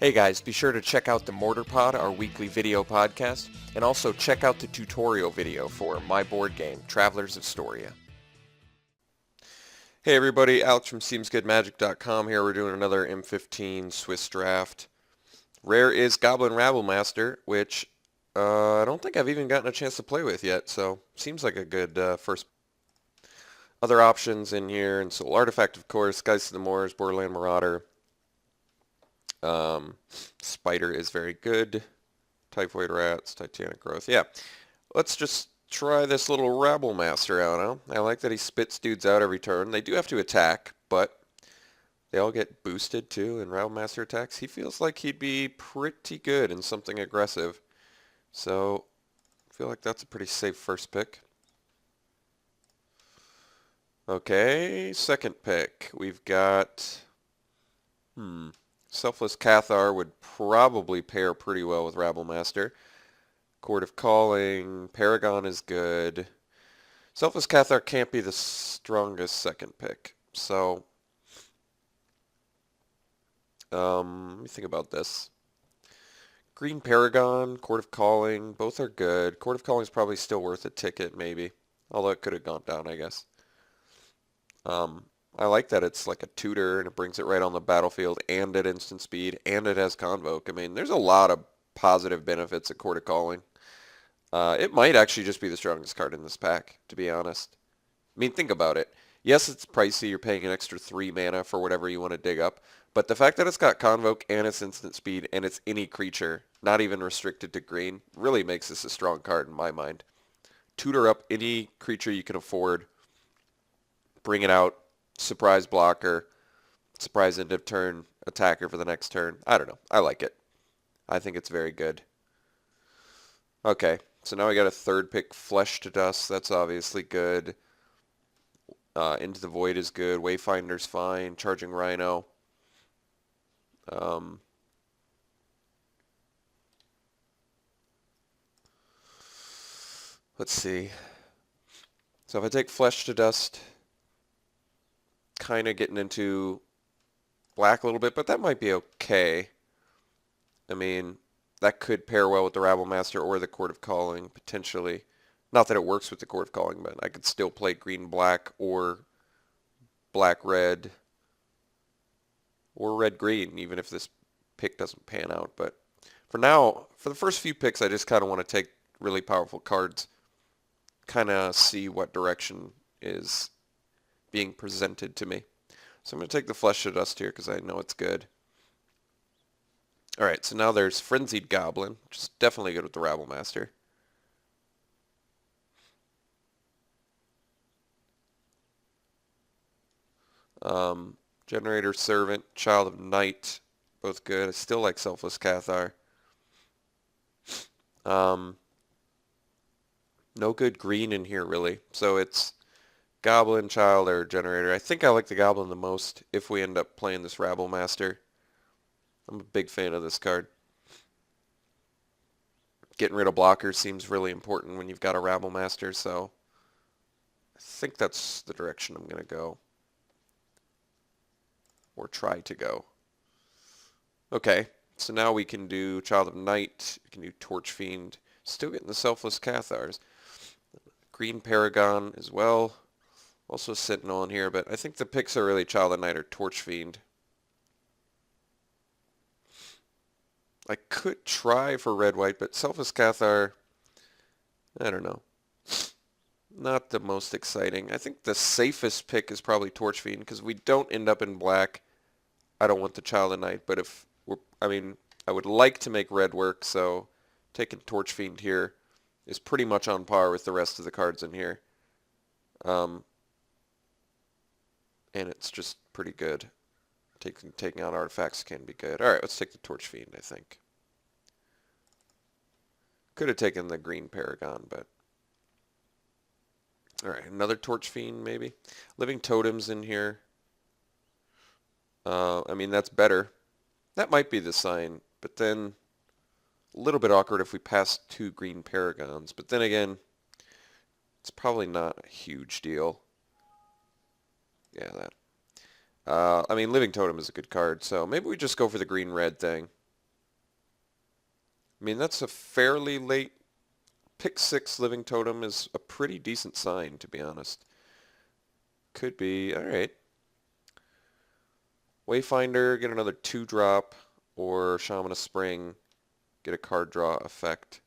Hey guys, be sure to check out the Mortar Pod, our weekly video podcast, and also check out the tutorial video for my board game, Travelers of Storia. Hey everybody, Alex from SeemsGoodMagic.com here. We're doing another M15 Swiss draft. Rare is Goblin Rabblemaster, which I don't think I've even gotten a chance to play with yet, so seems like a good first. Other options in here, and Soul Artifact, of course, Geist of the Moors, Borderland Marauder. Spider is very good. Typhoid Rats, Titanic Growth. Yeah, let's just try this little Rabblemaster out, huh? I like that he spits dudes out every turn. They do have to attack, but they all get boosted too in Rabblemaster attacks. He feels like he'd be pretty good in something aggressive. So I feel like that's a pretty safe first pick. Okay, second pick. We've got... Selfless Cathar would probably pair pretty well with Rabblemaster. Court of Calling, Paragon is good. Selfless Cathar can't be the strongest second pick. So, let me think about this. Green Paragon, Court of Calling, both are good. Court of Calling is probably still worth a ticket, maybe. Although it could have gone down, I guess. I like that it's like a tutor and it brings it right on the battlefield and at instant speed and it has Convoke. I mean, there's a lot of positive benefits at Court of Calling. It might actually just be the strongest card in this pack, to be honest. I mean, think about it. Yes, it's pricey. You're paying an extra 3 mana for whatever you want to dig up. But the fact that it's got Convoke and it's instant speed and it's any creature, not even restricted to green, really makes this a strong card in my mind. Tutor up any creature you can afford. Bring it out. Surprise blocker. Surprise end of turn attacker for the next turn. I don't know. I like it. I think it's very good. Okay. So now we got a third pick, Flesh to Dust. That's obviously good. Into the Void is good. Wayfinder's fine. Charging Rhino. Let's see. So if I take Flesh to Dust, kind of getting into black a little bit, but that might be okay. I mean, that could pair well with the Rabblemaster or the Court of Calling, potentially. Not that it works with the Court of Calling, but I could still play green-black or black-red or red-green, even if this pick doesn't pan out. But for now, for the first few picks, I just kind of want to take really powerful cards, kind of see what direction is being presented to me. So I'm going to take the Flesh to Dust here because I know it's good. Alright, so now there's Frenzied Goblin, which is definitely good with the Rabblemaster. Generator Servant, Child of Night, both good. I still like Selfless Cathar. No good green in here, really. So it's Goblin, Child, or Generator. I think I like the Goblin the most if we end up playing this Rabblemaster. I'm a big fan of this card. Getting rid of blockers seems really important when you've got a Rabblemaster, so I think that's the direction I'm going to go. Or try to go. Okay, so now we can do Child of Night. We can do Torch Fiend. Still getting the Selfless Cathars. Green Paragon as well. Also Sentinel in here, but I think the picks are really Child of Night or Torch Fiend. I could try for red-white, but Selfless Cathar, I don't know. Not the most exciting. I think the safest pick is probably Torch Fiend, because we don't end up in black. I don't want the Child of Night, but if we're, I would like to make red work, so taking Torch Fiend here is pretty much on par with the rest of the cards in here. And it's just pretty good. Taking out artifacts can be good. Alright, let's take the Torch Fiend, I think. Could have taken the Green Paragon, but... Alright, another Torch Fiend, maybe. Living Totems in here. That's better. That might be the sign, but then a little bit awkward if we pass 2 Green Paragons. But then again, it's probably not a huge deal. Yeah, that. Living Totem is a good card, so maybe we just go for the green-red thing. I mean, that's a fairly late pick 6 Living Totem is a pretty decent sign, to be honest. Could be, all right. Wayfinder, get another 2-drop, or Shaman of Spring, get a card draw effect.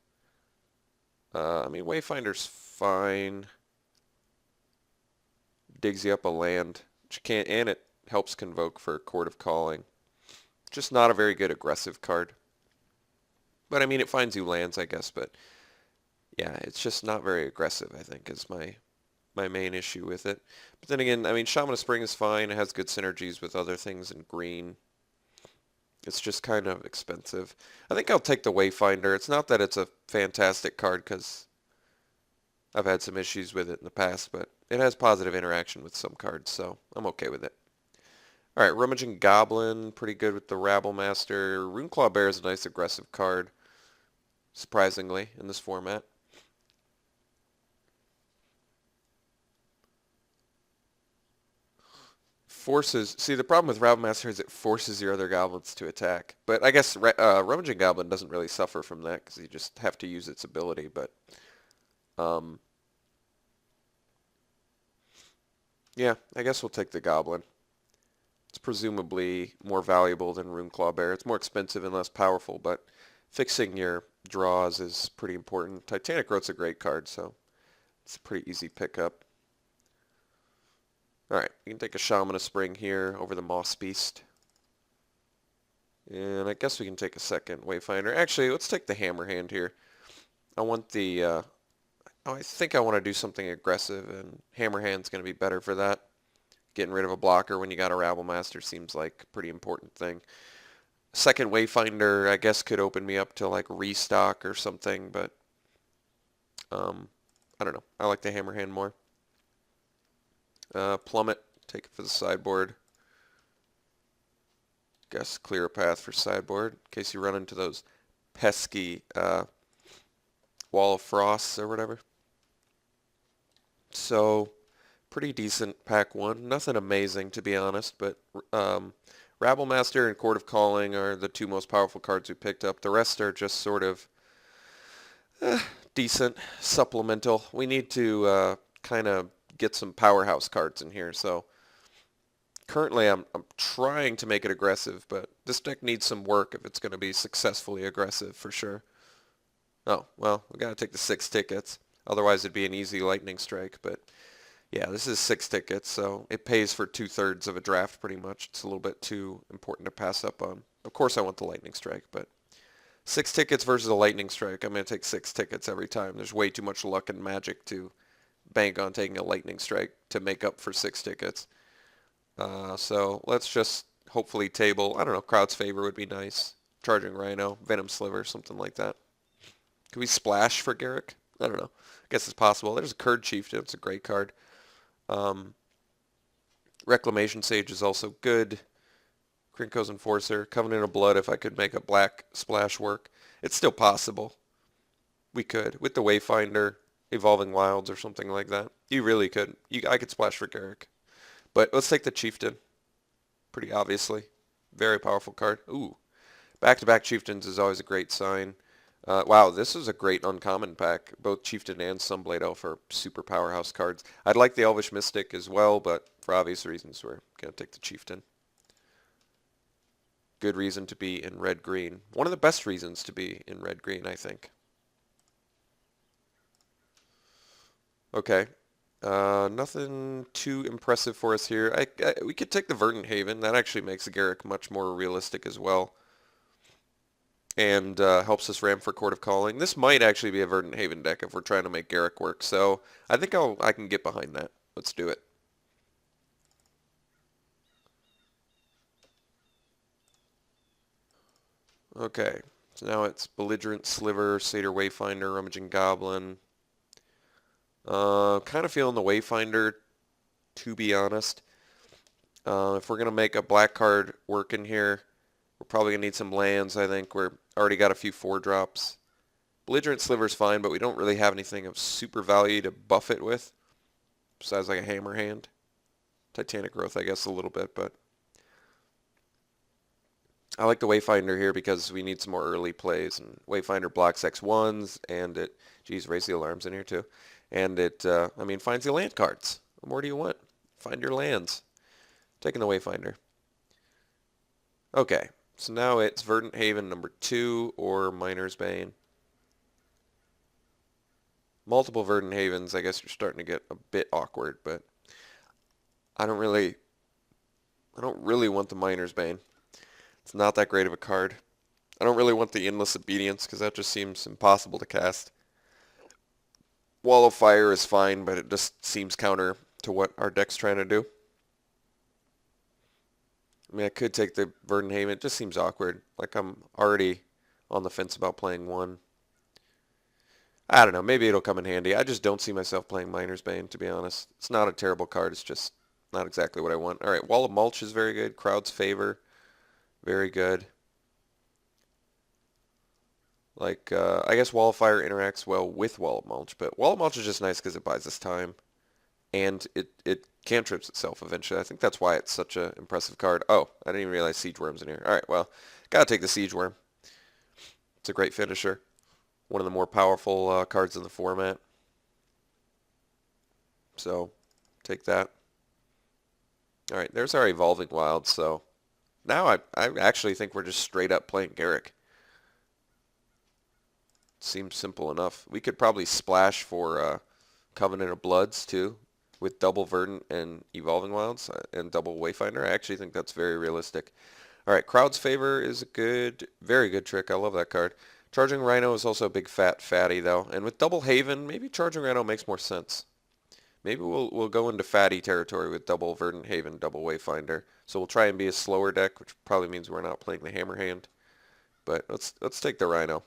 I mean, Wayfinder's fine. Digs you up a land, which you can't, and it helps convoke for Court of Calling. Just not a very good aggressive card. But I mean, it finds you lands, I guess, but yeah, it's just not very aggressive, I think, is my main issue with it. But then again, I mean, Shaman of Spring is fine. It has good synergies with other things in green. It's just kind of expensive. I think I'll take the Wayfinder. It's not that it's a fantastic card because I've had some issues with it in the past, but it has positive interaction with some cards, so I'm okay with it. All right, Rummaging Goblin, pretty good with the Rabble Master. Runeclaw Bear is a nice aggressive card, surprisingly, in this format. Forces, see, the problem with Rabble Master is it forces your other goblins to attack. But I guess Rummaging Goblin doesn't really suffer from that because you just have to use its ability. But um, yeah, I guess we'll take the Goblin. It's presumably more valuable than Runeclaw Bear. It's more expensive and less powerful, but fixing your draws is pretty important. Titanic Rote's a great card, so it's a pretty easy pickup. All right, you can take a Shaman of Spring here over the Moss Beast. And I guess we can take a second Wayfinder. Actually, let's take the Hammer Hand here. I want the, I think I want to do something aggressive, and Hammer Hand's going to be better for that. Getting rid of a blocker when you got a Rabble Master seems like a pretty important thing. Second Wayfinder, I guess, could open me up to like restock or something, but I don't know. I like the Hammer Hand more. Plummet, take it for the sideboard. Guess clear a path for sideboard in case you run into those pesky Wall of Frosts or whatever. So, pretty decent pack 1. Nothing amazing, to be honest, but Rabble Master and Court of Calling are the two most powerful cards we picked up. The rest are just sort of decent, supplemental. We need to kind of get some powerhouse cards in here, so currently I'm trying to make it aggressive, but this deck needs some work if it's going to be successfully aggressive for sure. Oh, well, we got to take the 6 tickets. Otherwise it'd be an easy lightning strike, but yeah, this is 6 tickets, so it pays for 2/3 of a draft pretty much. It's a little bit too important to pass up on. Of course I want the lightning strike, but 6 tickets versus a lightning strike, I'm going to take 6 tickets every time. There's way too much luck and magic to bank on taking a lightning strike to make up for 6 tickets. So let's just hopefully table, I don't know, Crowd's Favor would be nice. Charging Rhino, Venom Sliver, something like that. Could we splash for Garrick? I don't know. I guess it's possible. There's a Kurd Chieftain. It's a great card. Reclamation Sage is also good. Krinko's Enforcer. Covenant of Blood, if I could make a black splash work. It's still possible. We could. With the Wayfinder, Evolving Wilds or something like that. You really could. I could splash for Garrick. But let's take the Chieftain. Pretty obviously. Very powerful card. Ooh. Back-to-back Chieftains is always a great sign. Wow, this is a great uncommon pack. Both Chieftain and Sunblade Elf are super powerhouse cards. I'd like the Elvish Mystic as well, but for obvious reasons, we're going to take the Chieftain. Good reason to be in red-green. One of the best reasons to be in red-green, I think. Okay. Nothing too impressive for us here. We could take the Verdant Haven. That actually makes Garrick much more realistic as well. And helps us ram for Court of Calling. This might actually be a Verdant Haven deck if we're trying to make Garrick work. So I think I can get behind that. Let's do it. Okay. So now it's Belligerent Sliver, Satyr Wayfinder, Rummaging Goblin. Kind of feeling the Wayfinder, to be honest. If we're going to make a black card work in here, we're probably going to need some lands, I think. We're already got a few 4-drops. Belligerent Sliver's fine, but we don't really have anything of super value to buff it with, besides like a Hammer Hand. Titanic Growth, I guess, a little bit, but I like the Wayfinder here because we need some more early plays, and Wayfinder blocks X1s, and it, geez, raise the alarms in here too, and it, I mean, finds the land cards. What more do you want? Find your lands. Taking the Wayfinder. Okay, so now it's Verdant Haven number 2 or Miner's Bane. Multiple Verdant Havens, I guess you're starting to get a bit awkward, but I don't really want the Miner's Bane. It's not that great of a card. I don't really want the Endless Obedience because that just seems impossible to cast. Wall of Fire is fine, but it just seems counter to what our deck's trying to do. I mean, I could take the Verdant Haven. It just seems awkward. Like I'm already on the fence about playing one. I don't know. Maybe it'll come in handy. I just don't see myself playing Miner's Bane, to be honest. It's not a terrible card. It's just not exactly what I want. All right, Wall of Mulch is very good. Crowd's Favor, very good. Like, I guess Wall of Fire interacts well with Wall of Mulch, but Wall of Mulch is just nice because it buys us time, and it cantrips itself eventually. I think that's why it's such an impressive card. Oh, I didn't even realize Siege Worm's in here. All right, well, gotta take the Siege Worm. It's a great finisher. One of the more powerful cards in the format. So, take that. All right, there's our Evolving Wild, so now I actually think we're just straight up playing Garrick. Seems simple enough. We could probably splash for Covenant of Bloods too, with double Verdant and Evolving Wilds and double Wayfinder. I actually think that's very realistic. All right, Crowd's Favor is a good, very good trick. I love that card. Charging Rhino is also a big fat fatty though, and with double Haven, maybe Charging Rhino makes more sense. Maybe we'll go into fatty territory with double Verdant Haven, double Wayfinder. So we'll try and be a slower deck, which probably means we're not playing the Hammer Hand. But let's take the Rhino.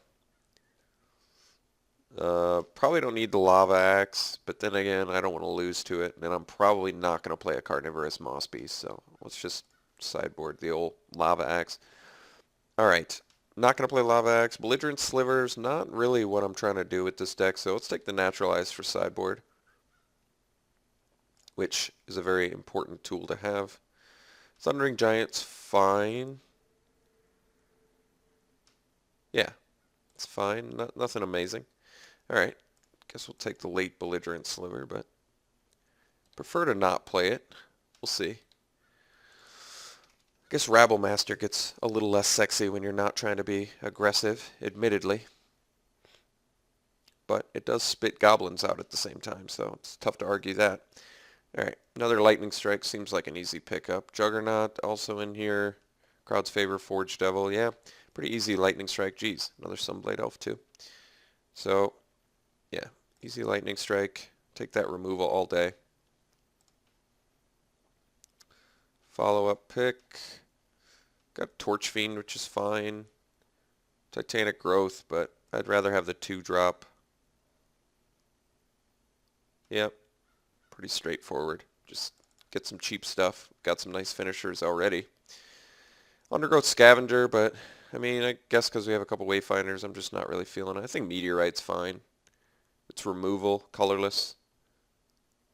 Probably don't need the Lava Axe, but then again, I don't want to lose to it, and I'm probably not going to play a Carnivorous Moss Beast, so let's just sideboard the old Lava Axe. Alright, not going to play Lava Axe. Belligerent Sliver's not really what I'm trying to do with this deck, so let's take the Naturalize for sideboard, which is a very important tool to have. Thundering Giant's fine. Yeah, it's fine. Nothing amazing. Alright, guess we'll take the late Belligerent Sliver, but prefer to not play it. We'll see. I guess Rabble Master gets a little less sexy when you're not trying to be aggressive, admittedly. But it does spit goblins out at the same time, so it's tough to argue that. Alright, another Lightning Strike seems like an easy pickup. Juggernaut also in here. Crowd's Favor, Forge Devil. Yeah, pretty easy Lightning Strike. Geez, another Sunblade Elf too. So, yeah, easy Lightning Strike. Take that removal all day. Follow-up pick. Got Torch Fiend, which is fine. Titanic Growth, but I'd rather have the 2-drop. Yep, pretty straightforward. Just get some cheap stuff. Got some nice finishers already. Undergrowth Scavenger, but I mean, I guess because we have a couple Wayfinders, I'm just not really feeling it. I think Meteorite's fine. It's removal, colorless.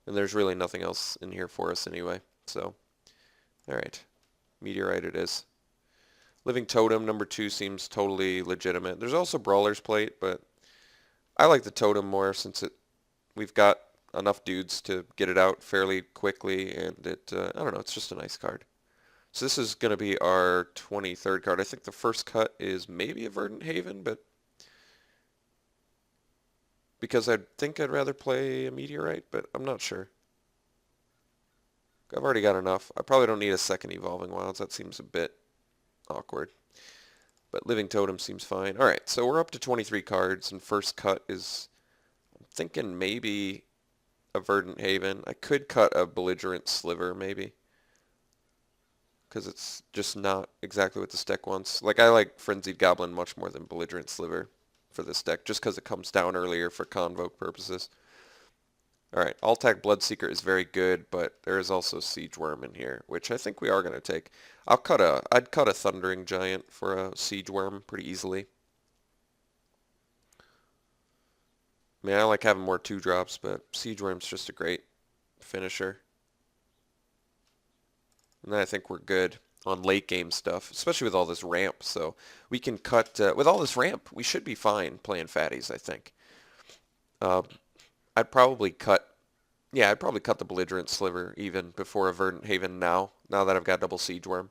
And there's really nothing else in here for us anyway. So, alright. Meteorite it is. Living Totem, number 2, seems totally legitimate. There's also Brawler's Plate, but I like the Totem more since we've got enough dudes to get it out fairly quickly, and I don't know, it's just a nice card. So this is going to be our 23rd card. I think the first cut is maybe a Verdant Haven, but because I think I'd rather play a Meteorite, but I'm not sure. I've already got enough. I probably don't need a second Evolving Wilds. That seems a bit awkward. But Living Totem seems fine. Alright, so we're up to 23 cards, and first cut is, I'm thinking maybe a Verdant Haven. I could cut a Belligerent Sliver, maybe, because it's just not exactly what this deck wants. Like, I like Frenzied Goblin much more than Belligerent Sliver for this deck, just because it comes down earlier for Convoke purposes. Alright, All-Attack Bloodseeker is very good, but there is also Siege Worm in here, which I think we are going to take. I'd cut a Thundering Giant for a Siege Worm pretty easily. I mean, I like having more 2-drops, but Siege Worm's just a great finisher. And then I think we're good. on late game stuff, especially with all this ramp. So we can cut, with all this ramp, we should be fine playing fatties, I think. Uh, I'd probably cut, yeah, I'd probably cut the Belligerent Sliver even before a Verdant Haven now that I've got double Siege Worm.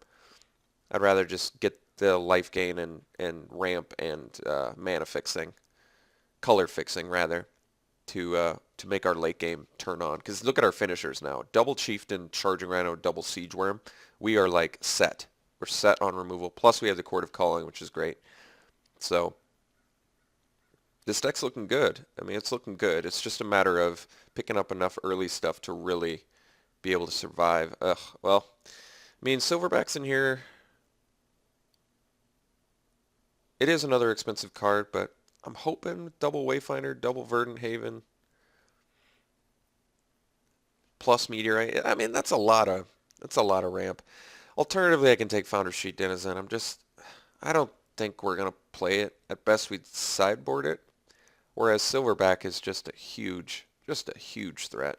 I'd rather just get the life gain and ramp and mana fixing, color fixing rather, to make our late game turn on. Because look at our finishers now. Double Chieftain, Charging Rhino, double Siege Worm. We are like set. We're set on removal. Plus we have the Court of Calling, which is great. So this deck's looking good. I mean, it's looking good. It's just a matter of picking up enough early stuff to really be able to survive. Ugh, well, I mean, Silverback's in here. It is another expensive card, but I'm hoping double Wayfinder, double Verdant Haven, plus Meteorite. I mean, that's a lot of ramp. Alternatively, I can take Founder's Sheet Denizen. I don't think we're gonna play it. At best, we'd sideboard it. Whereas Silverback is just a huge threat.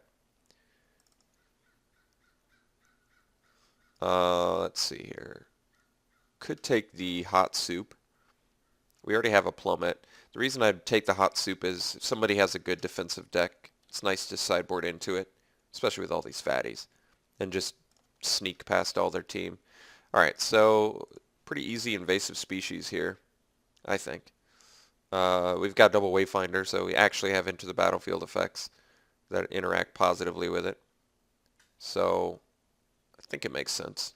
Let's see here. Could take the Hot Soup. We already have a Plummet. The reason I'd take the Hot Soup is if somebody has a good defensive deck, it's nice to sideboard into it, especially with all these fatties, and just sneak past all their team. All right, so pretty easy invasive species here, I think. We've got double Wayfinder, so we actually have into the battlefield effects that interact positively with it. So I think it makes sense.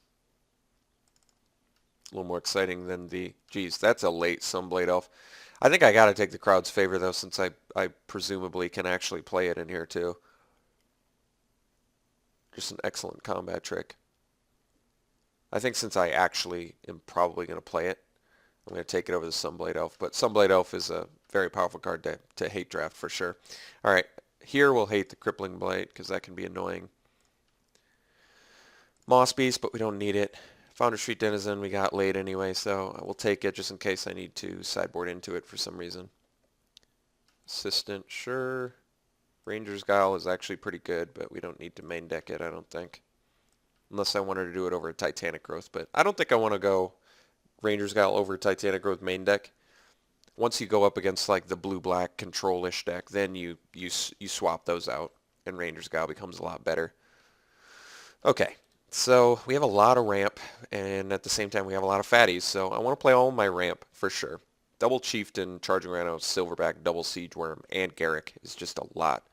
A little more exciting than the, geez, that's a late Sunblade Elf. I think I got to take the crowd's favor, though, since I presumably can actually play it in here, too. Just an excellent combat trick. I think since I actually am probably going to play it, I'm going to take it over the Sunblade Elf. But Sunblade Elf is a very powerful card to hate draft for sure. All right, here we'll hate the Crippling Blight because that can be annoying. Moss Beast, but we don't need it. Founder's Street Denizen we got late anyway, so we'll take it just in case I need to sideboard into it for some reason. Assistant, sure. Ranger's Guile is actually pretty good, but we don't need to main deck it, I don't think. Unless I wanted to do it over Titanic Growth, but I don't think I want to go Ranger's Guile over Titanic Growth main deck. Once you go up against like the blue-black control-ish deck, then you swap those out, and Ranger's Guile becomes a lot better. Okay. So we have a lot of ramp, and at the same time we have a lot of fatties, so I want to play all my ramp for sure. Double Chieftain, Charging Rhino, Silverback, double Siege Worm, and Garrick is just a lot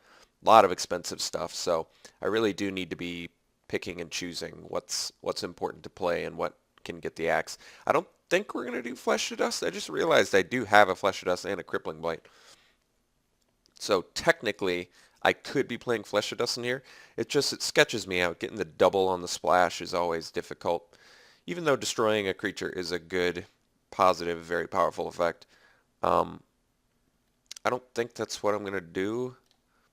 of expensive stuff, so I really do need to be picking and choosing what's important to play and what can get the axe. I don't think we're going to do Flesh to Dust. I just realized I do have a Flesh to Dust and a Crippling Blight. So technically, I could be playing Flesh to Dust in here. It sketches me out. Getting the double on the splash is always difficult. Even though destroying a creature is a good, positive, very powerful effect. I don't think that's what I'm going to do.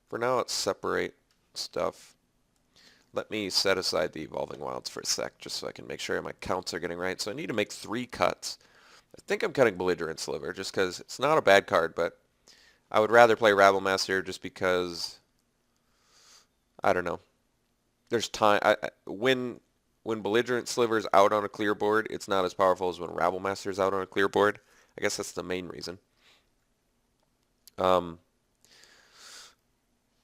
For now, let's separate stuff. Let me set aside the Evolving Wilds for a sec, just so I can make sure my counts are getting right. So I need to make 3 cuts. I think I'm cutting Belligerent Sliver, just because it's not a bad card, but I would rather play Rabblemaster just because, I don't know. There's time. When Belligerent Sliver's out on a clear board, it's not as powerful as when Rabblemaster's out on a clear board. I guess that's the main reason. All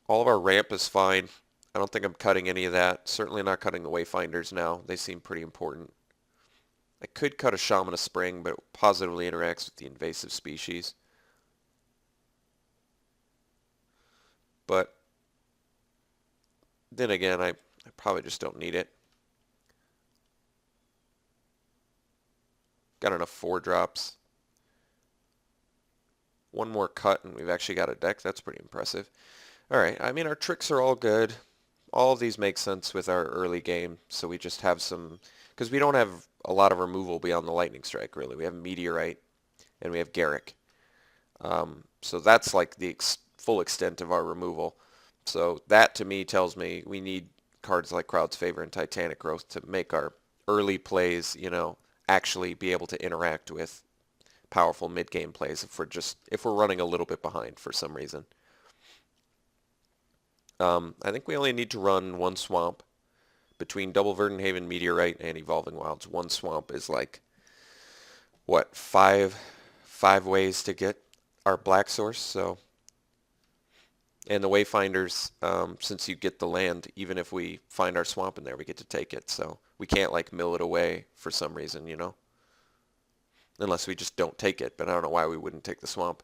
of our ramp is fine. I don't think I'm cutting any of that. Certainly not cutting the Wayfinders now. They seem pretty important. I could cut a Shaman of Spring, but it positively interacts with the invasive species. But then again, I probably just don't need it. Got enough 4-drops. One more cut and we've actually got a deck. That's pretty impressive. Alright, I mean our tricks are all good. All of these make sense with our early game, so we just have some, because we don't have a lot of removal beyond the Lightning Strike really. We have Meteorite and we have Garrick. So that's like the full extent of our removal. So that to me tells me we need cards like Crowd's Favor and Titanic Growth to make our early plays, actually be able to interact with powerful mid-game plays if we're running a little bit behind for some reason. I think we only need to run 1 swamp between Double Verdant Haven, Meteorite, and Evolving Wilds, one swamp is like, what, five ways to get our black source. So, and the Wayfinders, since you get the land, even if we find our swamp in there, we get to take it. So we can't like mill it away for some reason, you know, unless we just don't take it. But I don't know why we wouldn't take the swamp.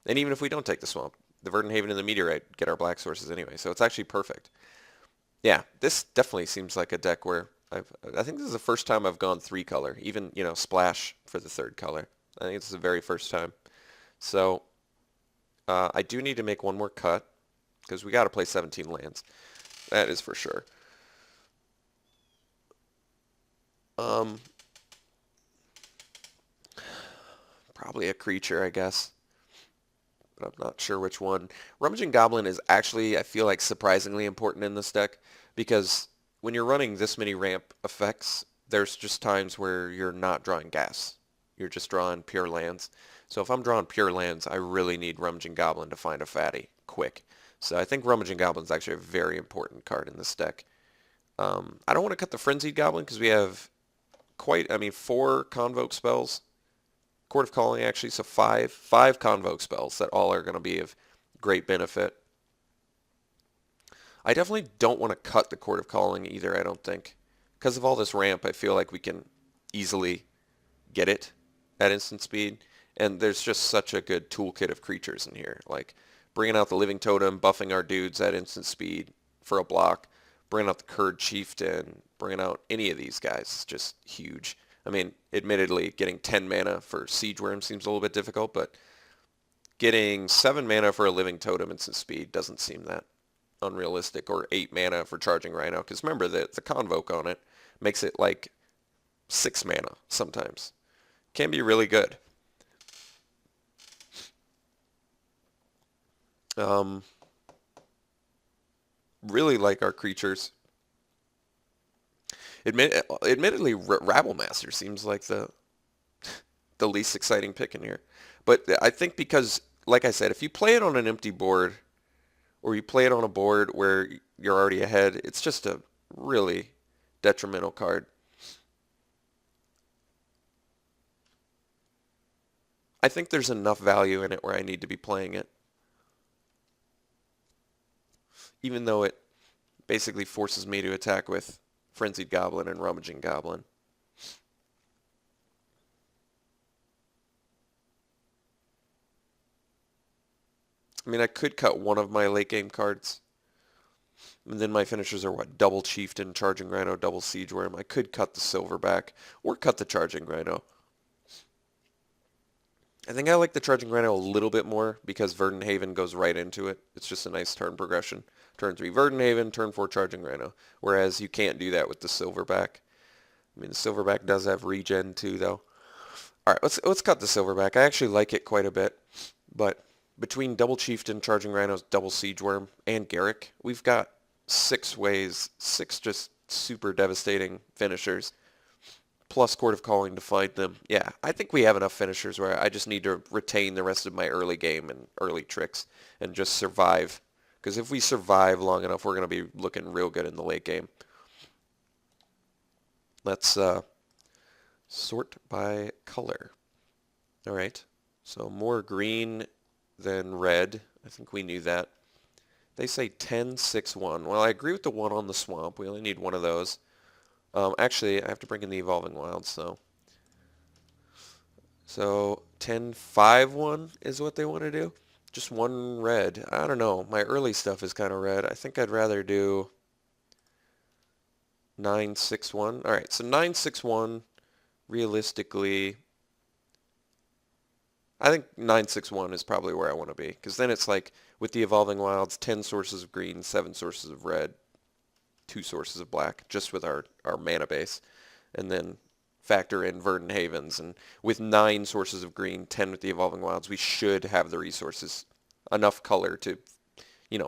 And even if we don't take the swamp, the Verdant Haven and the Meteorite get our black sources anyway. So it's actually perfect. Yeah, this definitely seems like a deck where I think this is the first time I've gone 3-color, even, you know, splash for the 3rd color. I think it's the very first time. So I do need to make one more cut because we got to play 17 lands. That is for sure. Probably a creature, I guess, but I'm not sure which one. Rummaging Goblin is actually, I feel like, surprisingly important in this deck because when you're running this many ramp effects, there's just times where you're not drawing gas. You're just drawing pure lands. So if I'm drawing pure lands, I really need Rummaging Goblin to find a fatty quick. So I think Rummaging Goblin is actually a very important card in this deck. I don't want to cut the Frenzied Goblin because we have 4 Convoke spells. Court of Calling, actually, so five Convoke spells that all are going to be of great benefit. I definitely don't want to cut the Court of Calling either, I don't think. Because of all this ramp, I feel like we can easily get it at instant speed. And there's just such a good toolkit of creatures in here. Like bringing out the Living Totem, buffing our dudes at instant speed for a block, bringing out the Curd Chieftain, bringing out any of these guys is just huge. I mean, admittedly, getting 10 mana for Siege Worm seems a little bit difficult, but getting 7 mana for a Living Totem instant speed doesn't seem that unrealistic, or 8 mana for Charging Rhino, because remember that the Convoke on it makes it like 6 mana sometimes. Can be really good. Really like our creatures. Admittedly, Rabblemaster seems like the least exciting pick in here. But I think because, like I said, if you play it on an empty board, or you play it on a board where you're already ahead, it's just a really detrimental card. I think there's enough value in it where I need to be playing it. Even though it basically forces me to attack with Frenzied Goblin and Rummaging Goblin. I mean, I could cut one of my late game cards. And then my finishers are what? Double Chieftain, Charging Rhino, double Siege Worm. I could cut the Silverback or cut the Charging Rhino. I think I like the Charging Rhino a little bit more because Verdant Haven goes right into it. It's just a nice turn progression. Turn 3 Verdant Haven, turn 4 Charging Rhino. Whereas you can't do that with the Silverback. I mean, the Silverback does have regen too, though. All right, let's cut the Silverback. I actually like it quite a bit, but between Double Chieftain, Charging Rhinos, Double Siege Worm, and Garrick, we've got 6 ways, 6 just super devastating finishers, plus Court of Calling to fight them. Yeah, I think we have enough finishers where I just need to retain the rest of my early game and early tricks and just survive. Because if we survive long enough, we're going to be looking real good in the late game. Let's sort by color. All right, so more green than red. I think we knew that. They say 10-6-1. Well, I agree with the one on the swamp. We only need one of those. Actually, I have to bring in the Evolving Wilds, so 10-5-1 is what they want to do. Just one red. I don't know. My early stuff is kind of red. I think I'd rather do 9-6-1. All right, so 9-6-1, realistically, I think 9-6-1 is probably where I want to be, because then it's like with the Evolving Wilds, 10 sources of green, 7 sources of red, 2 sources of black, just with our mana base, and then factor in Verdant Havens, and with 9 sources of green, 10 with the Evolving Wilds, we should have the resources, enough color to,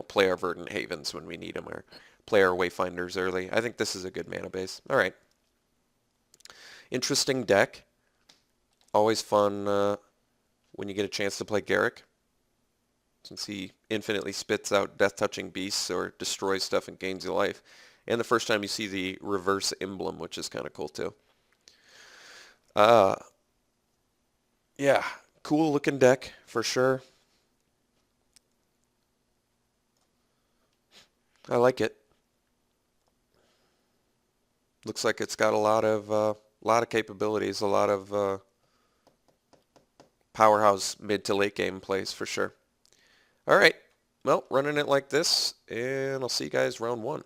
play our Verdant Havens when we need them, or play our Wayfinders early. I think this is a good mana base. All right. Interesting deck. Always fun when you get a chance to play Garrick, since he infinitely spits out death-touching beasts or destroys stuff and gains your life. And the first time you see the reverse emblem, which is kind of cool too. Uh, yeah, cool looking deck for sure. I like it. Looks like it's got a lot of capabilities, a lot of powerhouse mid to late game plays for sure. All right, well, running it like this, and I'll see you guys round 1.